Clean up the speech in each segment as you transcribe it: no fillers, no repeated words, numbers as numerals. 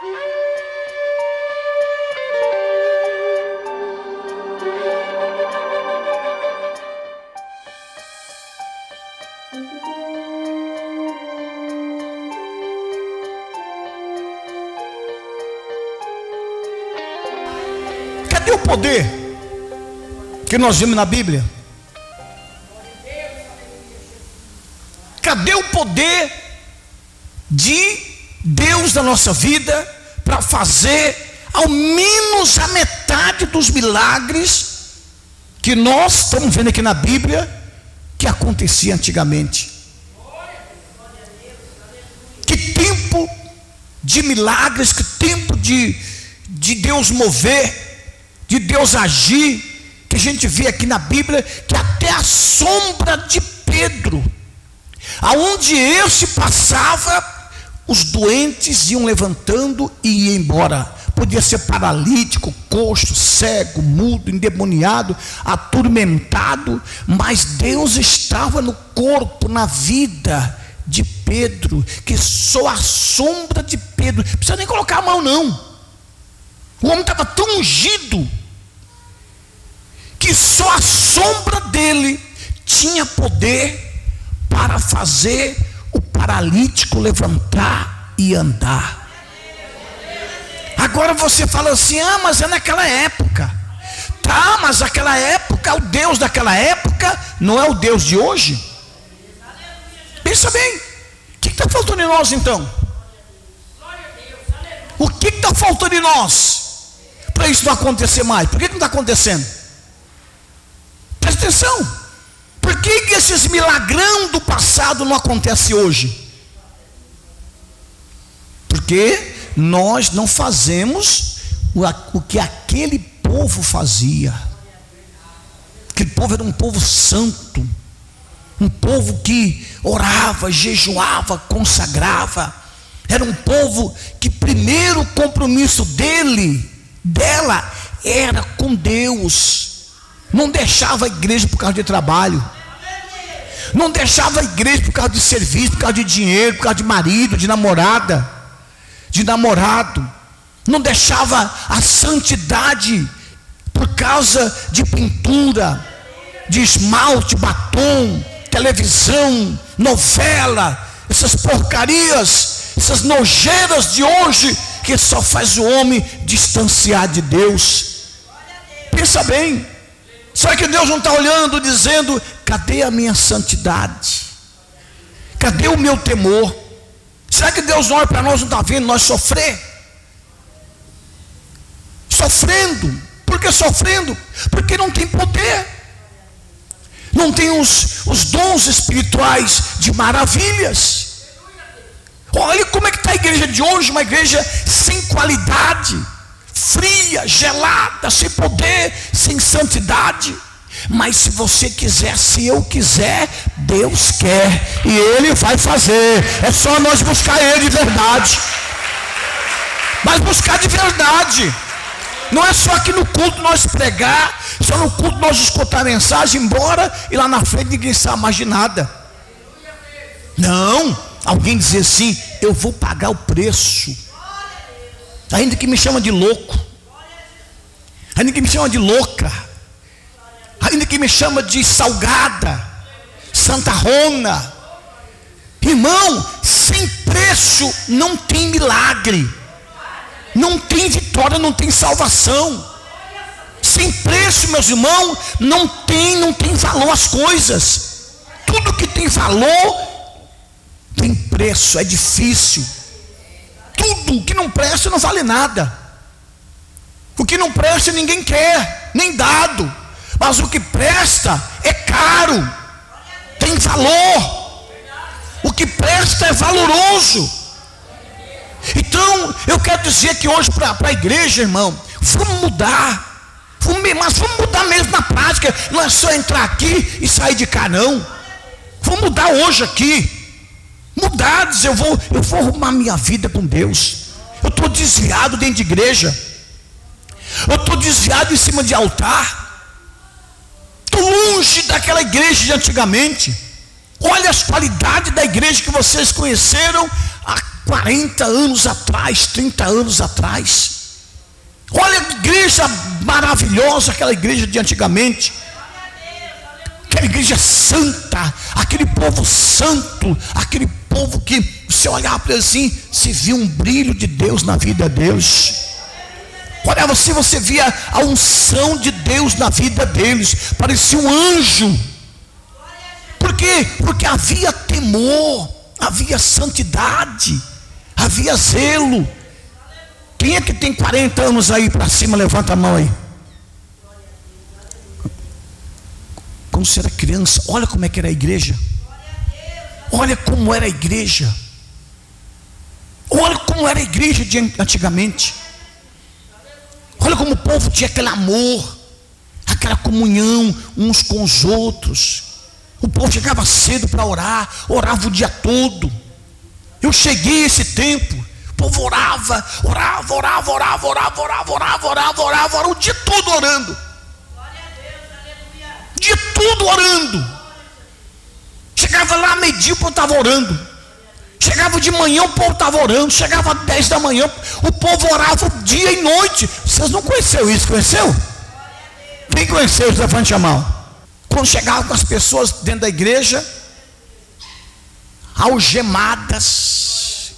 Cadê o poder que nós vimos na Bíblia? Cadê o poder de Deus na nossa vida para fazer ao menos a metade dos milagres que nós estamos vendo aqui na Bíblia que acontecia antigamente? Que tempo de milagres, que tempo de Deus mover, de Deus agir, que a gente vê aqui na Bíblia, que até a sombra de Pedro, aonde esse passava, os doentes iam levantando e iam embora. Podia ser paralítico, coxo, cego, mudo, endemoniado, atormentado, mas Deus estava no corpo, na vida de Pedro, que só a sombra de Pedro, não precisa nem colocar a mão não, o homem estava tão ungido, que só a sombra dele tinha poder para fazer o paralítico levantar e andar. Agora você fala assim: ah, mas é naquela época. Tá, mas naquela época, o Deus daquela época não é o Deus de hoje. Pensa bem, o que está faltando em nós então? O que está faltando em nós para isso não acontecer mais? Por que não está acontecendo? Presta atenção. Por que esses milagrão do passado não acontecem hoje? Porque nós não fazemos o que aquele povo fazia. Aquele povo era um povo santo, um povo que orava, jejuava, consagrava. Era um povo que primeiro compromisso dela era com Deus. Não deixava a igreja por causa de trabalho, não deixava a igreja por causa de serviço, por causa de dinheiro, por causa de marido, de namorada, de namorado. Não deixava a santidade por causa de pintura, de esmalte, batom, televisão, novela, essas porcarias, essas nojeiras de hoje, que só faz o homem distanciar de Deus. Pensa bem. Será que Deus não está olhando, dizendo: cadê a minha santidade? Cadê o meu temor? Será que Deus não olha para nós, não está vendo nós sofrer? Sofrendo. Por que sofrendo? Porque não tem poder, não tem os dons espirituais de maravilhas. Olha como é que está a igreja de hoje, uma igreja sem qualidade, fria, gelada, sem poder, sem santidade. Mas se você quiser, se eu quiser, Deus quer, e Ele vai fazer. É só nós buscar Ele de verdade. Mas buscar de verdade. Não é só aqui no culto nós pregar, só no culto nós escutar a mensagem, embora, e lá na frente ninguém sabe mais de nada. Não, alguém dizer assim: eu vou pagar o preço, ainda que me chama de louco, ainda que me chama de louca, ainda que me chama de salgada, santarrona. Irmão, sem preço não tem milagre, não tem vitória, não tem salvação. Sem preço, meus irmãos, não tem valor as coisas. Tudo que tem valor tem preço, é difícil. Tudo que não presta não vale nada. O que não presta ninguém quer, nem dado. Mas o que presta é caro, tem valor. O que presta é valoroso. Então eu quero dizer que hoje para a igreja, irmão, vamos mudar. Mas vamos mudar mesmo na prática. Não é só entrar aqui e sair de cá, não. Vamos mudar hoje aqui. Mudar, dizer: eu vou arrumar minha vida com Deus. Eu estou desviado dentro de igreja, eu estou desviado em cima de altar, estou longe daquela igreja de antigamente. Olha as qualidades da igreja que vocês conheceram há 40 anos atrás, 30 anos atrás. Olha a igreja maravilhosa, aquela igreja de antigamente, aquela igreja santa, aquele povo santo, aquele povo que você olhava para ele assim, se via um brilho de Deus na vida deles. Olhava assim, você via a unção de Deus na vida deles, parecia um anjo. Por quê? Porque havia temor, havia santidade, havia zelo. Quem é que tem 40 anos aí para cima? Levanta a mão aí. Quando você era criança, olha como é que era a igreja. Olha como era a igreja. Olha como era a igreja de antigamente. Olha como o povo tinha aquele amor, aquela comunhão uns com os outros. O povo chegava cedo para orar, orava o dia todo. Eu cheguei esse tempo, o povo orava o dia todo orando. O dia todo orando. Chegava lá meio-dia, o povo estava orando. Chegava de manhã, o povo estava orando. Chegava às 10 da manhã, o povo orava dia e noite. Vocês não conheceram isso? Conheceu? Quem conheceu? Levante a mão. Quando chegava com as pessoas dentro da igreja, algemadas,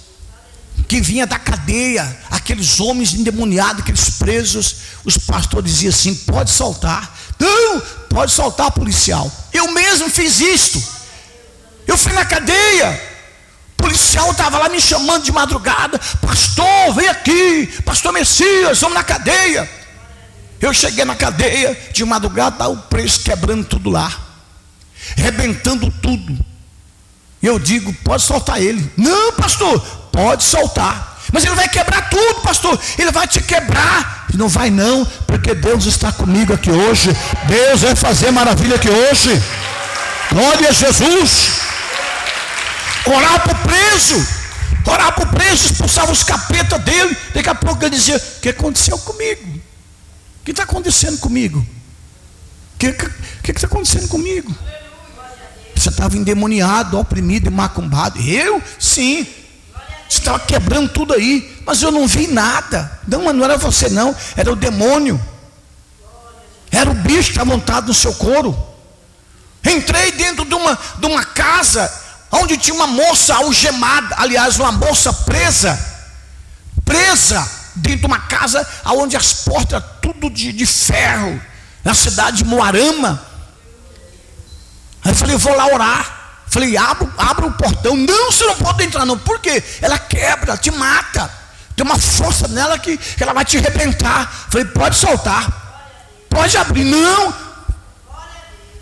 que vinha da cadeia, aqueles homens endemoniados, aqueles presos, os pastores diziam assim: pode soltar. Não, pode soltar, policial. Eu mesmo fiz isto. Eu fui na cadeia. O policial estava lá me chamando de madrugada: pastor, vem aqui, pastor Messias, vamos na cadeia. Eu cheguei na cadeia de madrugada, o preso quebrando tudo lá, rebentando tudo. Eu digo: pode soltar ele. Não, pastor, pode soltar. Mas ele vai quebrar tudo, pastor. Ele vai te quebrar. Não vai não, porque Deus está comigo aqui hoje. Deus vai fazer maravilha aqui hoje. Glória a Jesus. Orar para o preso, expulsava os capetas dele. Daqui a pouco ele dizia: o que aconteceu comigo? O que está acontecendo comigo? O que está acontecendo comigo? Você estava endemoniado, oprimido e macumbado. Eu? Sim. Você estava quebrando tudo aí, mas eu não vi nada. Não, mas não era você não, era o demônio. Era o bicho que estava montado no seu couro. Entrei dentro de uma casa onde tinha uma moça algemada, aliás, uma moça presa dentro de uma casa onde as portas tudo de ferro, na cidade de Moarama. Aí eu falei: vou lá orar. Falei: abra o portão. Não, você não pode entrar não. Por quê? Ela quebra, te mata. Tem uma força nela que ela vai te arrebentar. Falei: pode soltar, pode abrir. Não.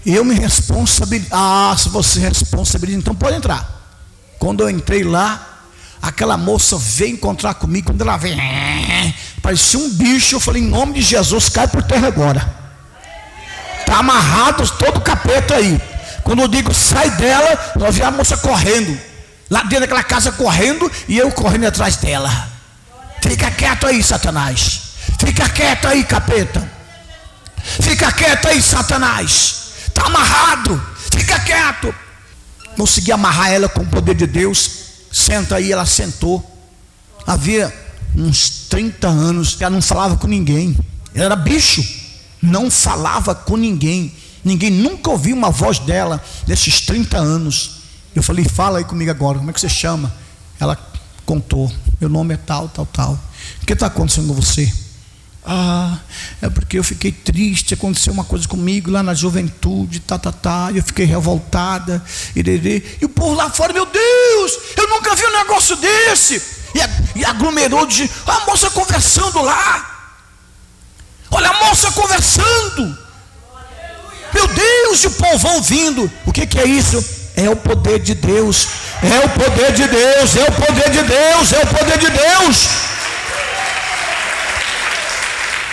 Eu me responsabilizo. Se você responsabiliza, então pode entrar. Quando eu entrei lá, aquela moça veio encontrar comigo. Quando ela veio, parecia um bicho. Eu falei: em nome de Jesus, cai por terra agora. Está amarrado todo o capeta aí. Quando eu digo sai dela, nós vimos a moça correndo, lá dentro daquela casa correndo, e eu correndo atrás dela. Fica quieto aí, Satanás. Fica quieto aí, capeta. Fica quieto aí, Satanás. Está amarrado, fica quieto. Consegui amarrar ela com o poder de Deus. Senta aí. Ela sentou. Havia uns 30 anos ela não falava com ninguém. Ela era bicho, não falava com ninguém. Ninguém nunca ouviu uma voz dela nesses 30 anos. Eu falei: fala aí comigo agora, como é que você chama? Ela contou: meu nome é tal. O que está acontecendo com você? É porque eu fiquei triste, aconteceu uma coisa comigo lá na juventude, eu fiquei revoltada, e o povo lá fora: meu Deus, eu nunca vi um negócio desse. E aglomerou de a moça conversando lá. Olha a moça conversando. Meu Deus, e o povo ouvindo. O que é isso? É o poder de Deus. É o poder de Deus. É o poder de Deus. É o poder de Deus.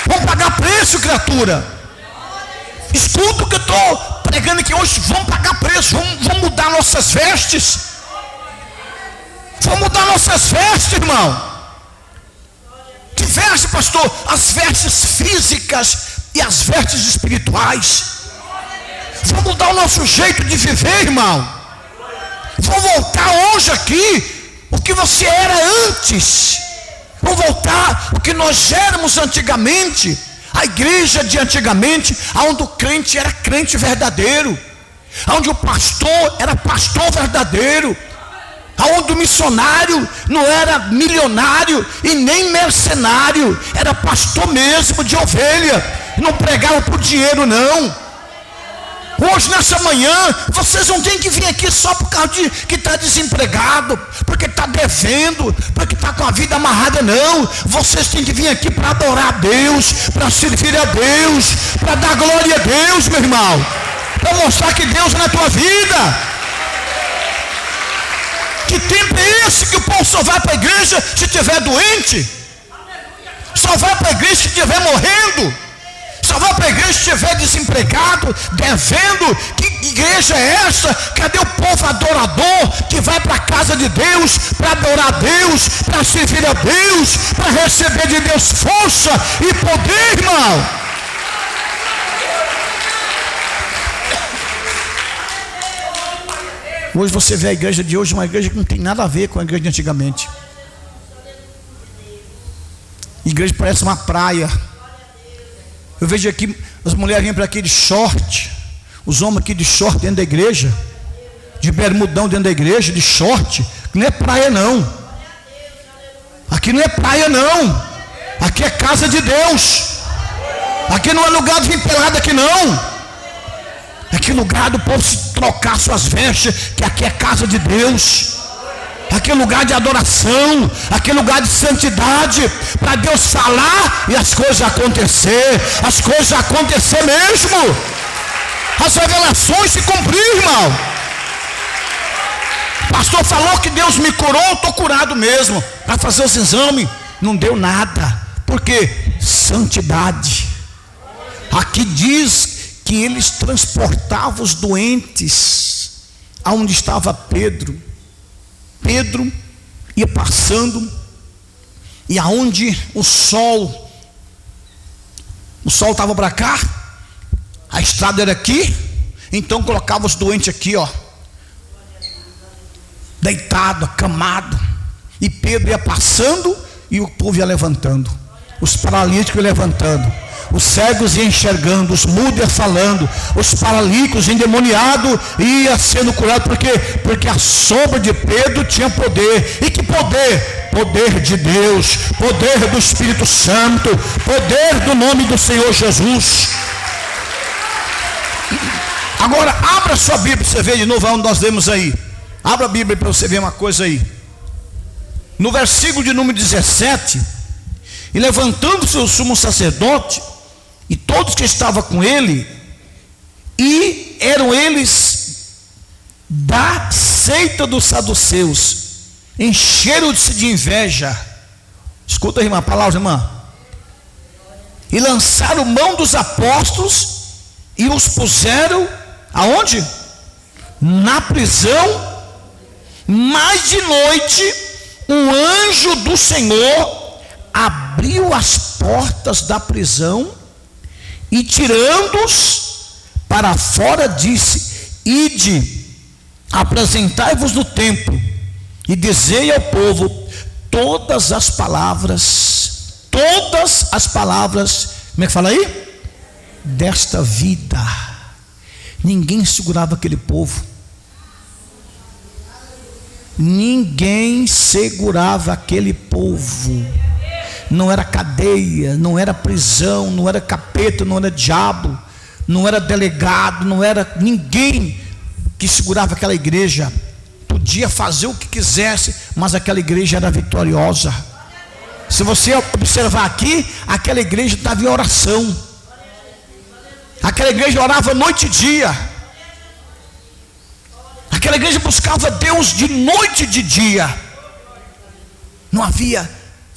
Vamos pagar preço, criatura. Escuta o que eu estou pregando aqui hoje. Vamos pagar preço. Vamos mudar nossas vestes. Vamos mudar nossas vestes, irmão. Que veste, pastor? As vestes físicas e as vestes espirituais. Vamos mudar o nosso jeito de viver, irmão. vão voltar hoje aqui o que você era antes, vão voltar o que nós éramos antigamente. A igreja de antigamente, onde o crente era crente verdadeiro, onde o pastor era pastor verdadeiro, onde o missionário não era milionário e nem mercenário, era pastor mesmo de ovelha, não pregava por dinheiro não. Hoje, nessa manhã, vocês não têm que vir aqui só por causa de que está desempregado, porque está devendo, porque está com a vida amarrada, não. Vocês têm que vir aqui para adorar a Deus, para servir a Deus, para dar glória a Deus, meu irmão, para mostrar que Deus é na tua vida. Que tempo é esse que o povo só vai para a igreja se estiver doente? Só vai para a igreja se estiver morrendo? Só vai para a igreja se estiver desempregado, devendo? Que igreja é essa? Cadê o povo adorador que vai para a casa de Deus, para adorar a Deus, para servir a Deus, para receber de Deus força e poder, irmão? Hoje você vê a igreja de hoje, uma igreja que não tem nada a ver com a igreja de antigamente. A igreja parece uma praia. Eu vejo aqui as mulheres vindo para aqui de short, os homens aqui de short dentro da igreja, de bermudão dentro da igreja, de short. Não é praia não. Aqui não é praia não. Aqui é casa de Deus. Aqui não é lugar de vir pelado aqui não. Aqui é lugar do povo se trocar suas vestes, que aqui é casa de Deus. Aqui é lugar de adoração, aqui é lugar de santidade, para Deus falar e as coisas acontecer mesmo, as revelações se cumprir, irmão. O pastor falou que Deus me curou, eu estou curado mesmo. Para fazer os exames, não deu nada. Por quê? Santidade. Aqui diz que eles transportavam os doentes aonde estava Pedro. Pedro ia passando, e aonde o sol estava para cá, a estrada era aqui, então colocava os doentes aqui, ó, deitado, acamado, e Pedro ia passando e o povo ia levantando, os paralíticos iam levantando, os cegos iam enxergando, os mudos iam falando, os paralíticos endemoniados iam sendo curados. Por quê? Porque a sombra de Pedro tinha poder. E que poder? Poder de Deus, poder do Espírito Santo, poder do nome do Senhor Jesus. Agora abra sua Bíblia para você ver de novo onde nós lemos aí. Abra a Bíblia para você ver uma coisa aí. No versículo de número 17: e levantando-se o sumo sacerdote e todos que estavam com ele, e eram eles da seita dos saduceus, encheram-se de inveja. Escuta, irmã, a palavra, irmã. E lançaram mão dos apóstolos e os puseram aonde? Na prisão. Mas de noite um anjo do Senhor abriu as portas da prisão e, tirando-os para fora, disse: ide, apresentai-vos no templo e dizei ao povo todas as palavras, como é que fala aí? Desta vida. Ninguém segurava aquele povo. Ninguém segurava aquele povo. Não era cadeia, não era prisão, não era capeta, não era diabo, não era delegado, não era ninguém que segurava aquela igreja. Podia fazer o que quisesse, mas aquela igreja era vitoriosa. Se você observar aqui, aquela igreja estava em oração. Aquela igreja orava noite e dia. Aquela igreja buscava Deus de noite e de dia. Não havia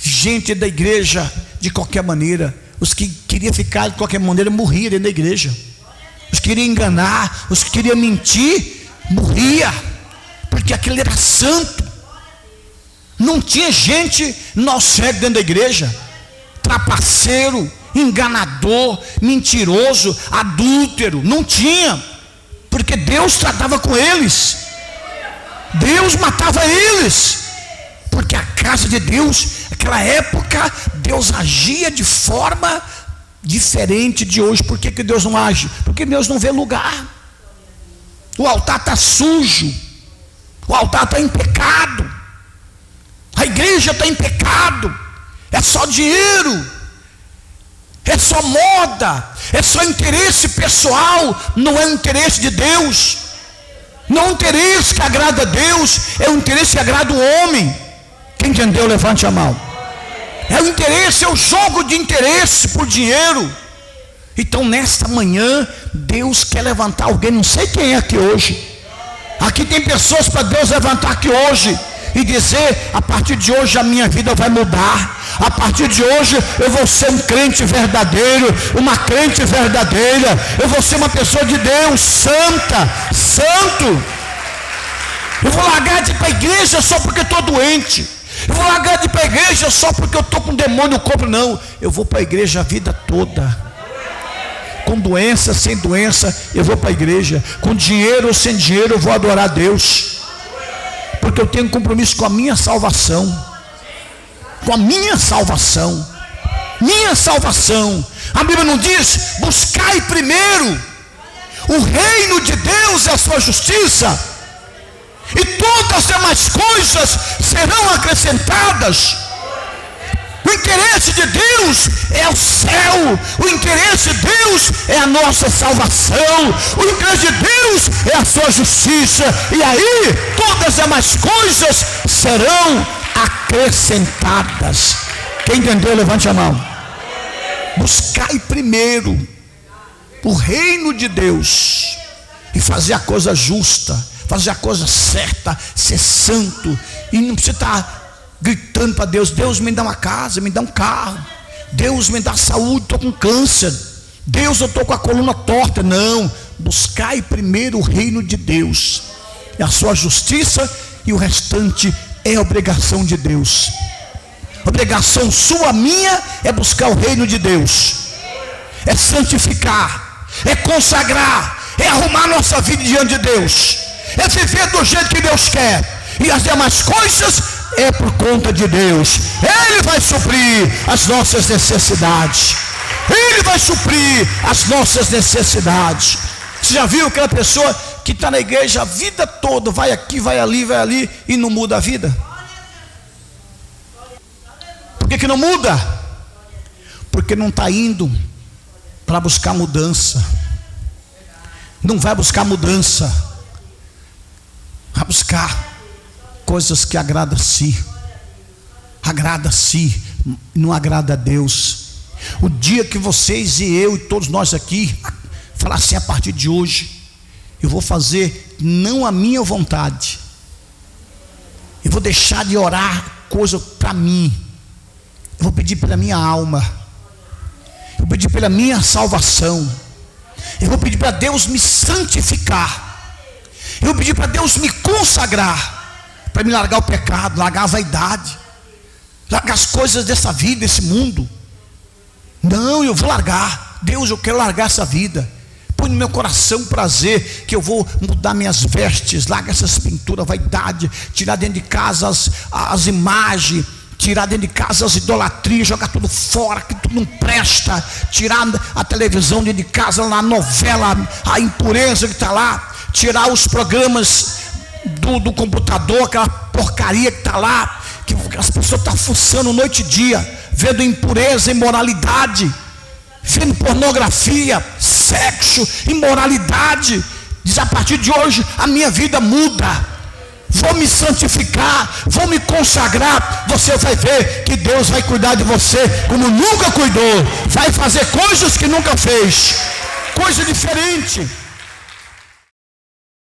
gente da igreja de qualquer maneira. Os que queriam ficar de qualquer maneira morriam dentro da igreja. Os que queriam enganar, os que queriam mentir, morria, porque aquele era santo. Não tinha gente cego dentro da igreja, trapaceiro, enganador, mentiroso, adúltero. Não tinha, porque Deus tratava com eles. Deus matava eles, porque a casa de Deus, naquela época, Deus agia de forma diferente de hoje. Por que Deus não age? Porque Deus não vê lugar. O altar está sujo, o altar está em pecado, a igreja está em pecado, é só dinheiro, é só moda, é só interesse pessoal, não é interesse de Deus. Não é um interesse que agrada a Deus, é um interesse que agrada o homem. Quem entendeu, levante a mão. É o interesse, é o jogo de interesse por dinheiro. Então nesta manhã, Deus quer levantar alguém, não sei quem é aqui hoje. Aqui tem pessoas para Deus levantar aqui hoje e dizer: a partir de hoje a minha vida vai mudar. A partir de hoje eu vou ser um crente verdadeiro, uma crente verdadeira. Eu vou ser uma pessoa de Deus, santa, santo. Eu vou largar de ir para a igreja só porque estou doente. Eu vou largar de ir para a igreja só porque eu estou com demônio no corpo. Não, eu vou para a igreja a vida toda. Com doença, sem doença, eu vou para a igreja. Com dinheiro ou sem dinheiro, eu vou adorar a Deus. Porque eu tenho compromisso com a minha salvação. Com a minha salvação. Minha salvação. A Bíblia não diz: buscai primeiro o reino de Deus e a sua justiça, e todas as demais coisas serão acrescentadas. O interesse de Deus é o céu, o interesse de Deus é a nossa salvação, o interesse de Deus é a sua justiça, e aí todas as demais coisas serão acrescentadas. Quem entendeu, levante a mão. Buscai primeiro o reino de Deus e fazer a coisa justa, fazer a coisa certa, ser santo. E não precisa estar gritando para Deus: Deus me dá uma casa, me dá um carro, Deus me dá saúde, estou com câncer, Deus eu estou com a coluna torta. Não, buscai primeiro o reino de Deus e a sua justiça, e o restante é obrigação de Deus. Obrigação sua, minha, é buscar o reino de Deus, é santificar, é consagrar, é arrumar nossa vida diante de Deus, é viver do jeito que Deus quer, e as demais coisas é por conta de Deus. Ele vai suprir as nossas necessidades. Ele vai suprir as nossas necessidades. Você já viu aquela pessoa que está na igreja a vida toda, vai aqui, vai ali e não muda a vida? Por que não muda? Porque não está indo para buscar mudança. Não vai buscar mudança, vai buscar coisas que agradam a si. Agrada a si, não agrada a Deus. O dia que vocês e eu e todos nós aqui falar assim: a partir de hoje eu vou fazer não a minha vontade, eu vou deixar de orar coisa para mim, eu vou pedir pela minha alma, eu vou pedir pela minha salvação, eu vou pedir para Deus me santificar, eu vou pedir para Deus me consagrar, para me largar o pecado, largar a vaidade, largar as coisas dessa vida, desse mundo. Não, eu vou largar. Deus, eu quero largar essa vida. Põe no meu coração prazer, que eu vou mudar minhas vestes, largar essas pinturas, vaidade, tirar dentro de casa as imagens, tirar dentro de casa as idolatrias, jogar tudo fora, que tudo não presta, tirar a televisão dentro de casa, a novela, a impureza que está lá, tirar os programas do computador, aquela porcaria que está lá, que as pessoas estão fuçando noite e dia, vendo impureza, imoralidade, vendo pornografia, sexo, imoralidade. Diz: a partir de hoje a minha vida muda, vou me santificar, vou me consagrar. Você vai ver que Deus vai cuidar de você como nunca cuidou, vai fazer coisas que nunca fez, coisa diferente.